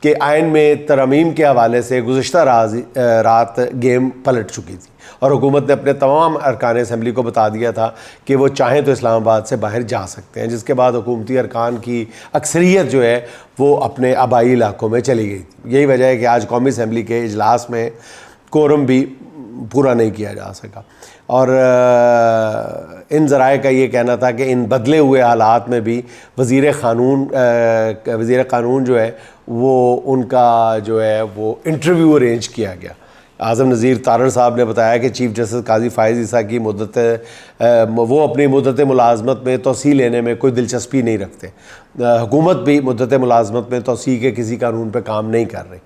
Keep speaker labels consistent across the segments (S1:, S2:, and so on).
S1: کہ آئین میں ترامیم کے حوالے سے گزشتہ رات گیم پلٹ چکی تھی اور حکومت نے اپنے تمام ارکان اسمبلی کو بتا دیا تھا کہ وہ چاہیں تو اسلام آباد سے باہر جا سکتے ہیں، جس کے بعد حکومتی ارکان کی اکثریت جو ہے وہ اپنے آبائی علاقوں میں چلی گئی تھی۔ یہی وجہ ہے کہ آج قومی اسمبلی کے اجلاس میں کورم بھی پورا نہیں کیا جا سکا، اور ان ذرائع کا یہ کہنا تھا کہ ان بدلے ہوئے حالات میں بھی وزیر قانون جو ہے وہ ان کا جو ہے وہ انٹرویو ارینج کیا گیا۔ اعظم نذیر تارڑ صاحب نے بتایا کہ چیف جسٹس قاضی فائز عیسیٰ کی وہ اپنی مدت ملازمت میں توسیع لینے میں کوئی دلچسپی نہیں رکھتے، حکومت بھی مدت ملازمت میں توسیع کے کسی قانون پہ کام نہیں کر رہی۔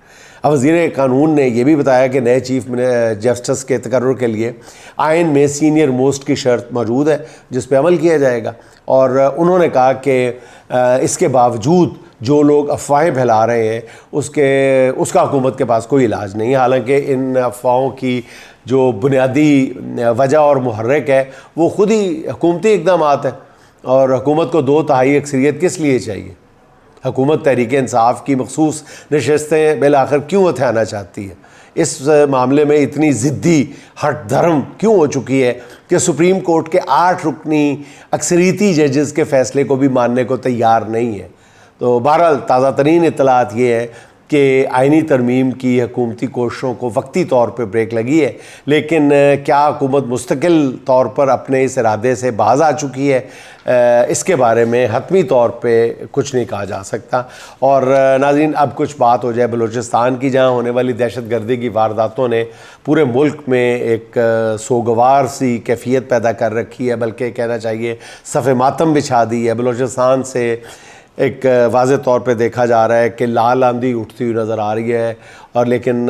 S1: اب وزیر قانون نے یہ بھی بتایا کہ نئے چیف جسٹس کے تقرر کے لیے آئین میں سینئر موسٹ کی شرط موجود ہے جس پہ عمل کیا جائے گا، اور انہوں نے کہا کہ اس کے باوجود جو لوگ افواہیں پھیلا رہے ہیں اس کا حکومت کے پاس کوئی علاج نہیں، حالانکہ ان افواہوں کی جو بنیادی وجہ اور محرک ہے وہ خود ہی حکومتی اقدامات ہیں، اور حکومت کو 2/3 اکثریت کس لیے چاہیے؟ حکومت تحریک انصاف کی مخصوص نشستیں بالآخر کیوں ہتھیانا چاہتی ہے؟ اس معاملے میں اتنی ضدی ہٹ دھرم کیوں ہو چکی ہے کہ سپریم کورٹ کے 8 رکنی اکثریتی ججز کے فیصلے کو بھی ماننے کو تیار نہیں ہے؟ تو بہرحال تازہ ترین اطلاعات یہ ہے کہ آئینی ترمیم کی حکومتی کوششوں کو وقتی طور پہ بریک لگی ہے، لیکن کیا حکومت مستقل طور پر اپنے اس ارادے سے باز آ چکی ہے؟ اس کے بارے میں حتمی طور پہ کچھ نہیں کہا جا سکتا۔ اور ناظرین، اب کچھ بات ہو جائے بلوچستان کی، جہاں ہونے والی دہشت گردی کی وارداتوں نے پورے ملک میں ایک سوگوار سی کیفیت پیدا کر رکھی ہے، بلکہ کہنا چاہیے صف ماتم بچھا دی ہے۔ بلوچستان سے ایک واضح طور پہ دیکھا جا رہا ہے کہ لال آندھی اٹھتی ہوئی نظر آ رہی ہے، اور لیکن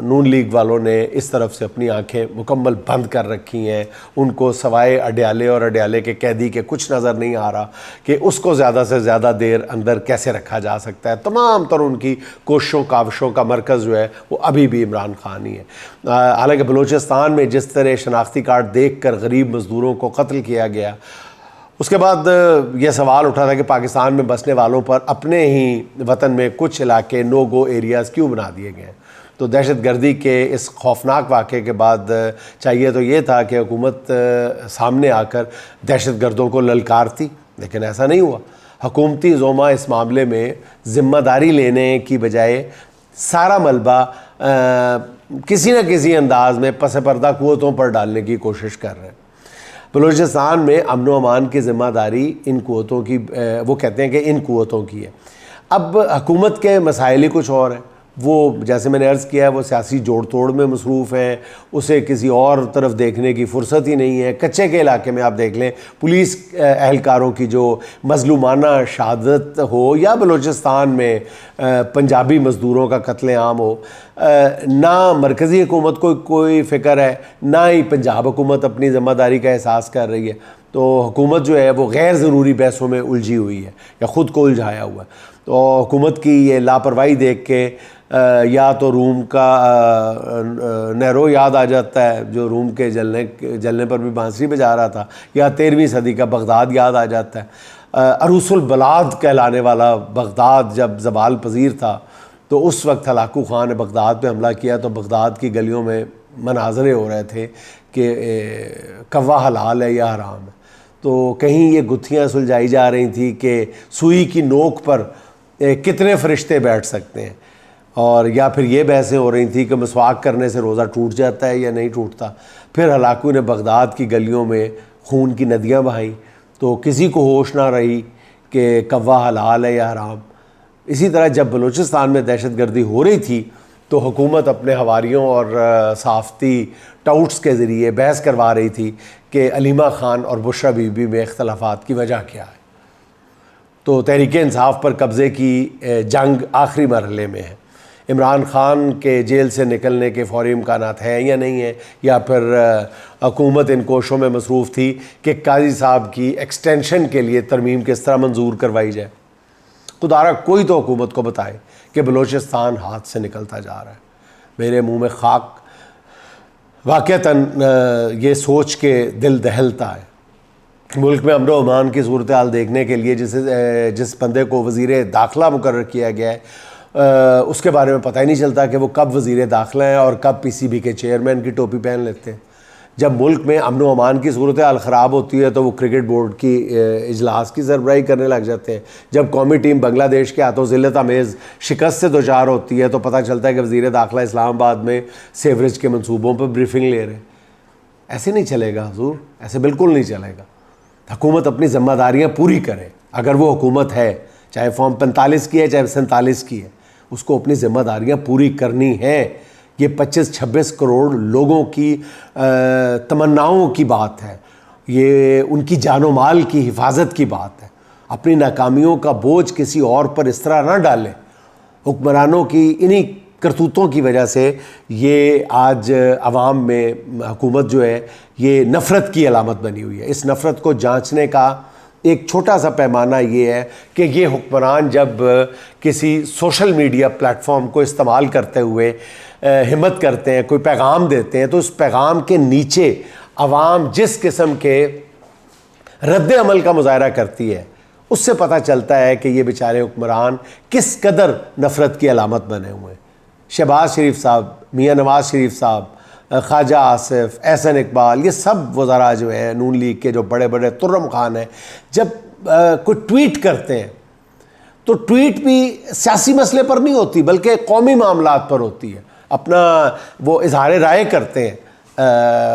S1: نون لیگ والوں نے اس طرف سے اپنی آنکھیں مکمل بند کر رکھی ہیں۔ ان کو سوائے اڈیالے اور اڈیالے کے قیدی کے کچھ نظر نہیں آ رہا کہ اس کو زیادہ سے زیادہ دیر اندر کیسے رکھا جا سکتا ہے۔ تمام تر ان کی کوششوں کاوشوں کا مرکز جو ہے وہ ابھی بھی عمران خان ہی ہے۔ حالانکہ بلوچستان میں جس طرح شناختی کارڈ دیکھ کر غریب مزدوروں کو قتل کیا گیا، اس کے بعد یہ سوال اٹھا تھا کہ پاکستان میں بسنے والوں پر اپنے ہی وطن میں کچھ علاقے نو گو ایریاز کیوں بنا دیے گئے ہیں؟ تو دہشت گردی کے اس خوفناک واقعے کے بعد چاہیے تو یہ تھا کہ حکومت سامنے آ کر دہشت گردوں کو للکارتی، لیکن ایسا نہیں ہوا۔ حکومتی زوما اس معاملے میں ذمہ داری لینے کی بجائے سارا ملبہ کسی نہ کسی انداز میں پس پردہ قوتوں پر ڈالنے کی کوشش کر رہے ہیں۔ بلوچستان میں امن و امان کی ذمہ داری ان قوتوں کی، وہ کہتے ہیں کہ ان قوتوں کی ہے۔ اب حکومت کے مسائل ہی کچھ اور ہیں، وہ جیسے میں نے عرض کیا ہے وہ سیاسی جوڑ توڑ میں مصروف ہیں، اسے کسی اور طرف دیکھنے کی فرصت ہی نہیں ہے۔ کچے کے علاقے میں آپ دیکھ لیں پولیس اہلکاروں کی جو مظلومانہ شہادت ہو، یا بلوچستان میں پنجابی مزدوروں کا قتل عام ہو، نہ مرکزی حکومت کو کوئی فکر ہے، نہ ہی پنجاب حکومت اپنی ذمہ داری کا احساس کر رہی ہے۔ تو حکومت جو ہے وہ غیر ضروری بحثوں میں الجھی ہوئی ہے یا خود کو الجھایا ہوا ہے۔ تو حکومت کی یہ لاپرواہی دیکھ کے یا تو روم کا نیرو یاد آ جاتا ہے جو روم کے جلنے پر بھی بانسری بجا رہا تھا، یا 13ویں صدی کا بغداد یاد آ جاتا ہے۔ عروس البلاد کہلانے والا بغداد جب زوال پذیر تھا تو اس وقت ہلاکو خان نے بغداد پہ حملہ کیا تو بغداد کی گلیوں میں مناظرے ہو رہے تھے کہ کوا حلال ہے یا حرام ہے۔ تو کہیں یہ گتھیاں سلجھائی جا رہی تھیں کہ سوئی کی نوک پر کتنے فرشتے بیٹھ سکتے ہیں، اور یا پھر یہ بحثیں ہو رہی تھیں کہ مسواک کرنے سے روزہ ٹوٹ جاتا ہے یا نہیں ٹوٹتا۔ پھر ہلاکو نے بغداد کی گلیوں میں خون کی ندیاں بہائیں تو کسی کو ہوش نہ رہی کہ کوا حلال ہے یا حرام۔ اسی طرح جب بلوچستان میں دہشت گردی ہو رہی تھی تو حکومت اپنے حواریوں اور صحافتی ٹاؤٹس کے ذریعے بحث کروا رہی تھی کہ علیمہ خان اور بشرا بی بی میں اختلافات کی وجہ کیا ہے۔ تو تحریک انصاف پر قبضے کی جنگ آخری مرحلے میں ہے۔ عمران خان کے جیل سے نکلنے کے فوری امکانات ہیں یا نہیں ہیں، یا پھر حکومت ان کوششوں میں مصروف تھی کہ قاضی صاحب کی ایکسٹینشن کے لیے ترمیم کس طرح منظور کروائی جائے۔ خدا کوئی تو حکومت کو بتائے کہ بلوچستان ہاتھ سے نکلتا جا رہا ہے۔ میرے منہ میں خاک، واقعتاً یہ سوچ کے دل دہلتا ہے۔ ملک میں امن و امان کی صورتحال دیکھنے کے لیے جس بندے کو وزیر داخلہ مقرر کیا گیا ہے، اس کے بارے میں پتہ ہی نہیں چلتا کہ وہ کب وزیر داخلہ ہیں اور کب پی سی بی کے چیئرمین کی ٹوپی پہن لیتے ہیں. جب ملک میں امن و امان کی صورتحال خراب ہوتی ہے تو وہ کرکٹ بورڈ کی اجلاس کی سربراہی کرنے لگ جاتے ہیں. جب قومی ٹیم بنگلہ دیش کے ہاتھوں ذلت آمیز شکست سے دوچار ہوتی ہے تو پتہ چلتا ہے کہ وزیر داخلہ اسلام آباد میں سیوریج کے منصوبوں پر بریفنگ لے رہے ہیں. ایسے نہیں چلے گا حضور, ایسے بالکل نہیں چلے گا. حکومت اپنی ذمہ داریاں پوری کرے. اگر وہ حکومت ہے, چاہے فارم 45 کی ہے چاہے 47 کی ہے, اس کو اپنی ذمہ داریاں پوری کرنی ہیں. یہ 25-26 کروڑ لوگوں کی تمناؤں کی بات ہے, یہ ان کی جان و مال کی حفاظت کی بات ہے. اپنی ناکامیوں کا بوجھ کسی اور پر اس طرح نہ ڈالیں. حکمرانوں کی انہی کرتوتوں کی وجہ سے یہ آج عوام میں حکومت جو ہے یہ نفرت کی علامت بنی ہوئی ہے. اس نفرت کو جانچنے کا ایک چھوٹا سا پیمانہ یہ ہے کہ یہ حکمران جب کسی سوشل میڈیا پلیٹ فارم کو استعمال کرتے ہوئے ہمت کرتے ہیں, کوئی پیغام دیتے ہیں, تو اس پیغام کے نیچے عوام جس قسم کے رد عمل کا مظاہرہ کرتی ہے اس سے پتہ چلتا ہے کہ یہ بیچارے حکمران کس قدر نفرت کی علامت بنے ہوئے ہیں. شہباز شریف صاحب, میاں نواز شریف صاحب, خواجہ آصف, احسن اقبال, یہ سب وزراء جو ہیں نون لیگ کے جو بڑے بڑے ترم خان ہیں, جب کوئی ٹویٹ کرتے ہیں تو ٹویٹ بھی سیاسی مسئلے پر نہیں ہوتی بلکہ قومی معاملات پر ہوتی ہے. اپنا وہ اظہار رائے کرتے ہیں.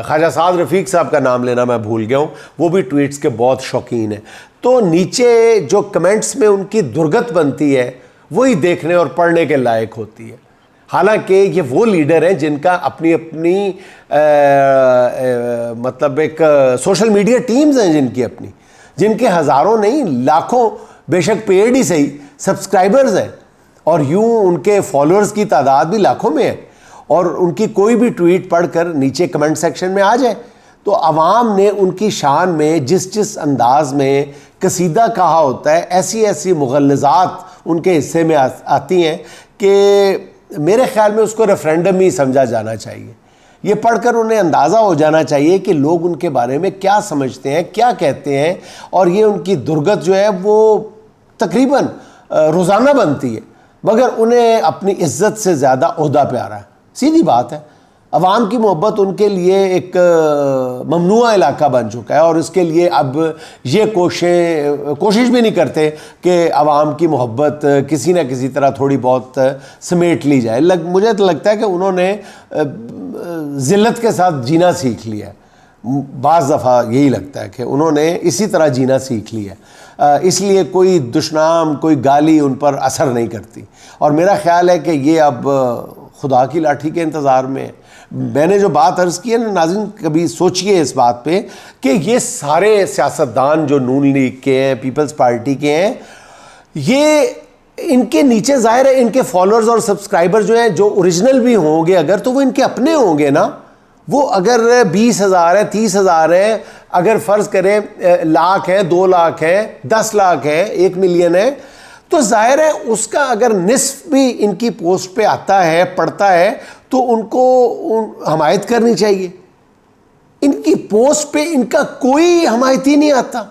S1: خواجہ سعد رفیق صاحب کا نام لینا میں بھول گیا ہوں, وہ بھی ٹویٹس کے بہت شوقین ہیں. تو نیچے جو کمنٹس میں ان کی درگت بنتی ہے وہی دیکھنے اور پڑھنے کے لائق ہوتی ہے. حالانکہ یہ وہ لیڈر ہیں جن کا اپنی مطلب ایک سوشل میڈیا ٹیمز ہیں جن کے ہزاروں نہیں لاکھوں, بے شک پیڈ ہی صحیح, سبسکرائبرز ہیں, اور یوں ان کے فالوورز کی تعداد بھی لاکھوں میں ہے. اور ان کی کوئی بھی ٹویٹ پڑھ کر نیچے کمنٹ سیکشن میں آ جائے تو عوام نے ان کی شان میں جس انداز میں قصیدہ کہا ہوتا ہے ایسی مغلظات ان کے حصے میں آتی ہیں کہ میرے خیال میں اس کو ریفرینڈم ہی سمجھا جانا چاہیے. یہ پڑھ کر انہیں اندازہ ہو جانا چاہیے کہ لوگ ان کے بارے میں کیا سمجھتے ہیں, کیا کہتے ہیں, اور یہ ان کی درگت جو ہے وہ تقریباً روزانہ بنتی ہے, مگر انہیں اپنی عزت سے زیادہ عہدہ پیارا ہے. سیدھی بات ہے. عوام کی محبت ان کے لیے ایک ممنوعہ علاقہ بن چکا ہے, اور اس کے لیے اب یہ کوشش بھی نہیں کرتے کہ عوام کی محبت کسی نہ کسی طرح تھوڑی بہت سمیٹ لی جائے. مجھے تو لگتا ہے کہ انہوں نے ذلت کے ساتھ جینا سیکھ لیا ہے. بعض دفعہ یہی لگتا ہے کہ انہوں نے اسی طرح جینا سیکھ لیا ہے, اس لیے کوئی دشنام, کوئی گالی ان پر اثر نہیں کرتی. اور میرا خیال ہے کہ یہ اب خدا کی لاٹھی کے انتظار میں ہے. میں نے جو بات عرض کی ہے نا ناظرین, کبھی سوچئے اس بات پہ کہ یہ سارے سیاستدان جو نون لیگ کے ہیں, پیپلز پارٹی کے ہیں, یہ ان کے نیچے ظاہر ہے ان کے فالوورز اور سبسکرائبر جو ہیں جو اوریجنل بھی ہوں گے اگر, تو وہ ان کے اپنے ہوں گے نا. وہ اگر 20,000 ہے, 30,000 ہے, اگر فرض کریں لاکھ ہے, 2 لاکھ ہے, 10 لاکھ ہے, 1 ملین ہے, تو ظاہر ہے اس کا اگر نصف بھی ان کی پوسٹ پہ آتا ہے, پڑھتا ہے, تو ان کو حمایت کرنی چاہیے. ان کی پوسٹ پہ ان کا کوئی حمایتی نہیں آتا,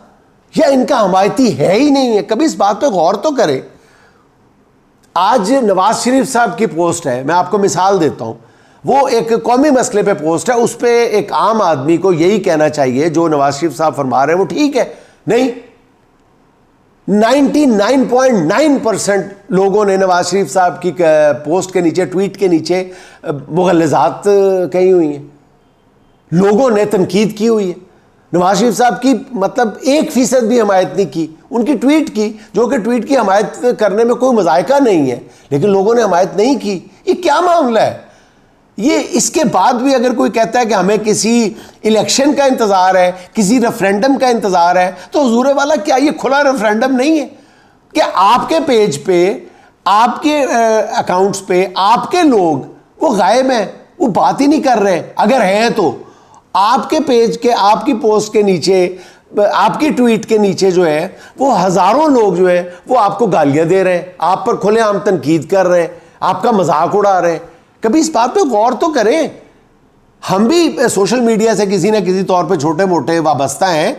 S1: یا ان کا حمایتی ہے ہی نہیں ہے. کبھی اس بات پہ غور تو کریں. آج نواز شریف صاحب کی پوسٹ ہے, میں آپ کو مثال دیتا ہوں, وہ ایک قومی مسئلے پہ پوسٹ ہے, اس پہ ایک عام آدمی کو یہی کہنا چاہیے جو نواز شریف صاحب فرما رہے ہیں وہ ٹھیک ہے. نہیں, 99.9% لوگوں نے نواز شریف صاحب کی پوسٹ کے نیچے, ٹویٹ کے نیچے مغلظات کہی ہوئی ہیں, لوگوں نے تنقید کی ہوئی ہے. نواز شریف صاحب کی مطلب 1% بھی حمایت نہیں کی, ان کی ٹویٹ کی, جو کہ ٹویٹ کی حمایت کرنے میں کوئی مذائقہ نہیں ہے, لیکن لوگوں نے حمایت نہیں کی. یہ کیا معاملہ ہے؟ یہ اس کے بعد بھی اگر کوئی کہتا ہے کہ ہمیں کسی الیکشن کا انتظار ہے, کسی ریفرینڈم کا انتظار ہے, تو حضور والا کیا یہ کھلا ریفرینڈم نہیں ہے کہ آپ کے پیج پہ, آپ کے اکاؤنٹس پہ آپ کے لوگ وہ غائب ہیں, وہ بات ہی نہیں کر رہے, اگر ہیں تو آپ کے پیج کے, آپ کی پوسٹ کے نیچے, آپ کی ٹویٹ کے نیچے جو ہے وہ ہزاروں لوگ جو ہیں وہ آپ کو گالیاں دے رہے ہیں, آپ پر کھلے عام تنقید کر رہے ہیں, آپ کا مذاق اڑا رہے ہیں. کبھی اس بات پہ غور تو کریں. ہم بھی سوشل میڈیا سے کسی نہ کسی طور پہ چھوٹے موٹے وابستہ ہیں.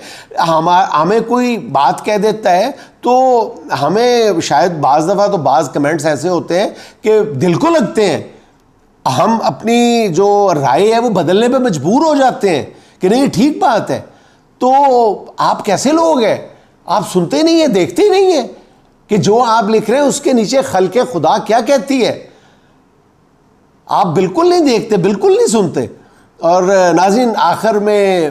S1: ہمیں کوئی بات کہہ دیتا ہے تو ہمیں شاید بعض دفعہ تو بعض کمنٹس ایسے ہوتے ہیں کہ دل کو لگتے ہیں, ہم اپنی جو رائے ہے وہ بدلنے پہ مجبور ہو جاتے ہیں کہ نہیں ٹھیک بات ہے. تو آپ کیسے لوگ ہیں, آپ سنتے نہیں ہیں, دیکھتے نہیں ہیں کہ جو آپ لکھ رہے ہیں اس کے نیچے خلق خدا کیا کہتی ہے. آپ بالکل نہیں دیکھتے, بالکل نہیں سنتے. اور ناظرین, آخر میں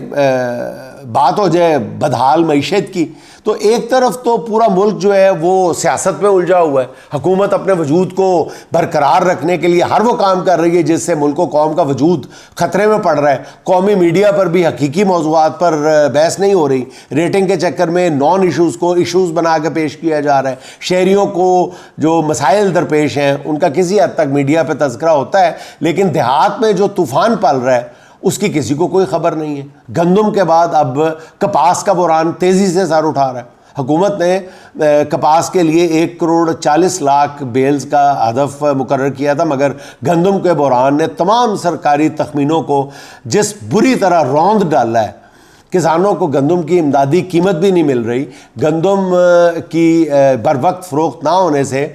S1: بات ہو جائے بدحال معیشت کی, تو ایک طرف تو پورا ملک جو ہے وہ سیاست میں الجھا ہوا ہے. حکومت اپنے وجود کو برقرار رکھنے کے لیے ہر وہ کام کر رہی ہے جس سے ملک و قوم کا وجود خطرے میں پڑ رہا ہے. قومی میڈیا پر بھی حقیقی موضوعات پر بحث نہیں ہو رہی, ریٹنگ کے چکر میں نان ایشوز کو ایشوز بنا کے پیش کیا جا رہا ہے. شہریوں کو جو مسائل درپیش ہیں ان کا کسی حد تک میڈیا پہ تذکرہ ہوتا ہے, لیکن دیہات میں جو طوفان پل رہا ہے اس کی کسی کو کوئی خبر نہیں ہے. گندم کے بعد اب کپاس کا بحران تیزی سے سر اٹھا رہا ہے. حکومت نے کپاس کے لیے 1,40,00,000 بیلز کا ہدف مقرر کیا تھا, مگر گندم کے بحران نے تمام سرکاری تخمینوں کو جس بری طرح روند ڈالا ہے. کسانوں کو گندم کی امدادی قیمت بھی نہیں مل رہی. گندم کی بر وقت فروخت نہ ہونے سے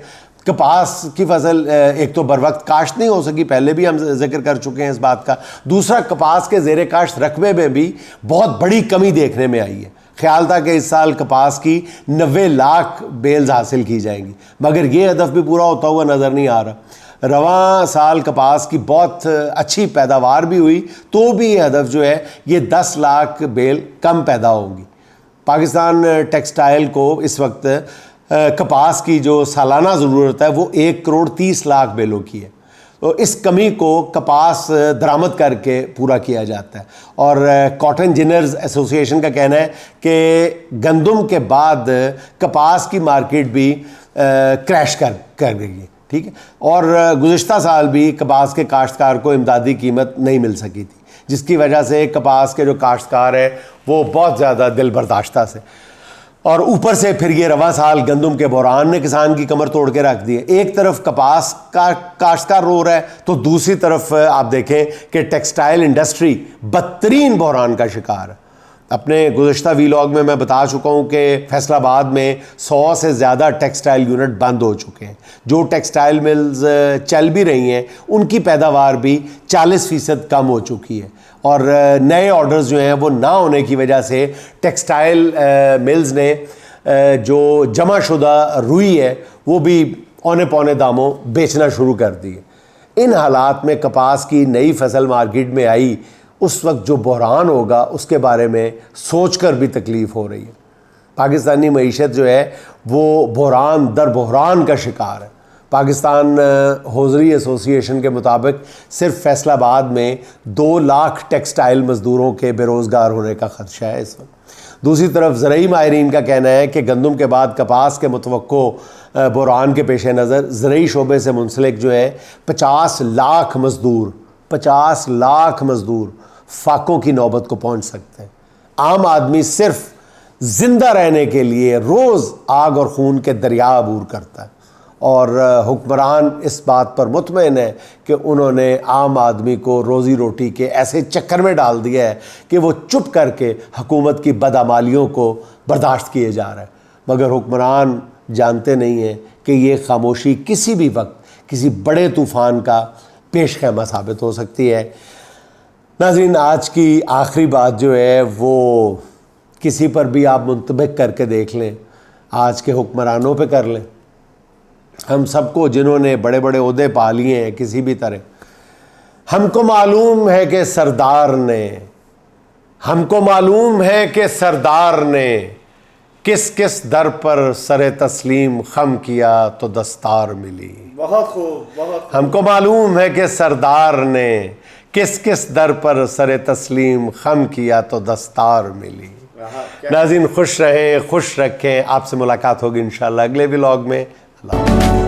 S1: کپاس کی فصل ایک تو بر وقت کاشت نہیں ہو سکی, پہلے بھی ہم ذکر کر چکے ہیں اس بات کا. دوسرا, کپاس کے زیر کاشت رقبے میں بھی بہت بڑی کمی دیکھنے میں آئی ہے. خیال تھا کہ اس سال کپاس کی 90 لاکھ بیلز حاصل کی جائیں گی, مگر یہ ہدف بھی پورا ہوتا ہوا نظر نہیں آ رہا. رواں سال کپاس کی بہت اچھی پیداوار بھی ہوئی تو بھی یہ ہدف جو ہے یہ 10 لاکھ بیل کم پیدا ہوگی. پاکستان ٹیکسٹائل کو اس وقت کپاس کی جو سالانہ ضرورت ہے وہ 1,30,00,000 بیلوں کی ہے. تو اس کمی کو کپاس درآمد کر کے پورا کیا جاتا ہے. اور کاٹن جنرز ایسوسی ایشن کا کہنا ہے کہ گندم کے بعد کپاس کی مارکیٹ بھی کریش کر گئی ہے. ٹھیک ہے, اور گزشتہ سال بھی کپاس کے کاشتکار کو امدادی قیمت نہیں مل سکی تھی, جس کی وجہ سے کپاس کے جو کاشتکار ہیں وہ بہت زیادہ دل برداشتہ سے. اور اوپر سے پھر یہ رواں سال گندم کے بحران نے کسان کی کمر توڑ کے رکھ دی ہے. ایک طرف کپاس کا کاشتکار رو رہا ہے تو دوسری طرف آپ دیکھیں کہ ٹیکسٹائل انڈسٹری بدترین بحران کا شکار ہے. اپنے گزشتہ ویلاگ میں بتا چکا ہوں کہ فیصل آباد میں 100 سے زیادہ ٹیکسٹائل یونٹ بند ہو چکے ہیں. جو ٹیکسٹائل ملز چل بھی رہی ہیں ان کی پیداوار بھی 40% کم ہو چکی ہے. اور نئے آرڈرز جو ہیں وہ نہ ہونے کی وجہ سے ٹیکسٹائل ملز نے جو جمع شدہ روئی ہے وہ بھی اونے پونے داموں بیچنا شروع کر دی. ان حالات میں کپاس کی نئی فصل مارکیٹ میں آئی, اس وقت جو بحران ہوگا اس کے بارے میں سوچ کر بھی تکلیف ہو رہی ہے. پاکستانی معیشت جو ہے وہ بحران در بحران کا شکار ہے. پاکستان ہوزری ایسوسی ایشن کے مطابق صرف فیصل آباد میں 2 لاکھ ٹیکسٹائل مزدوروں کے بے روزگار ہونے کا خدشہ ہے اس وقت. دوسری طرف زرعی ماہرین کا کہنا ہے کہ گندم کے بعد کپاس کے متوقع بحران کے پیش نظر زرعی شعبے سے منسلک جو ہے 50 لاکھ مزدور فاقوں کی نوبت کو پہنچ سکتے ہیں. عام آدمی صرف زندہ رہنے کے لیے روز آگ اور خون کے دریا عبور کرتا ہے, اور حکمران اس بات پر مطمئن ہے کہ انہوں نے عام آدمی کو روزی روٹی کے ایسے چکر میں ڈال دیا ہے کہ وہ چپ کر کے حکومت کی بدعمالیوں کو برداشت کیے جا رہا ہے. مگر حکمران جانتے نہیں ہیں کہ یہ خاموشی کسی بھی وقت کسی بڑے طوفان کا پیش خیمہ ثابت ہو سکتی ہے. ناظرین, آج کی آخری بات جو ہے وہ کسی پر بھی آپ منطبق کر کے دیکھ لیں, آج کے حکمرانوں پہ کر لیں. ہم سب کو جنہوں نے بڑے بڑے عہدے پا لیے ہیں کسی بھی طرح, ہم کو معلوم ہے کہ سردار نے کس کس در پر سر تسلیم خم کیا تو دستار ملی.
S2: بہت خوب, بہت.
S1: ہم کو معلوم ہے کہ سردار نے کس کس در پر سر تسلیم خم کیا تو دستار ملی. ناظرین, خوش رہیں, خوش رکھیں. آپ سے ملاقات ہوگی انشاءاللہ اگلے ولاگ میں. اللہ حافظ.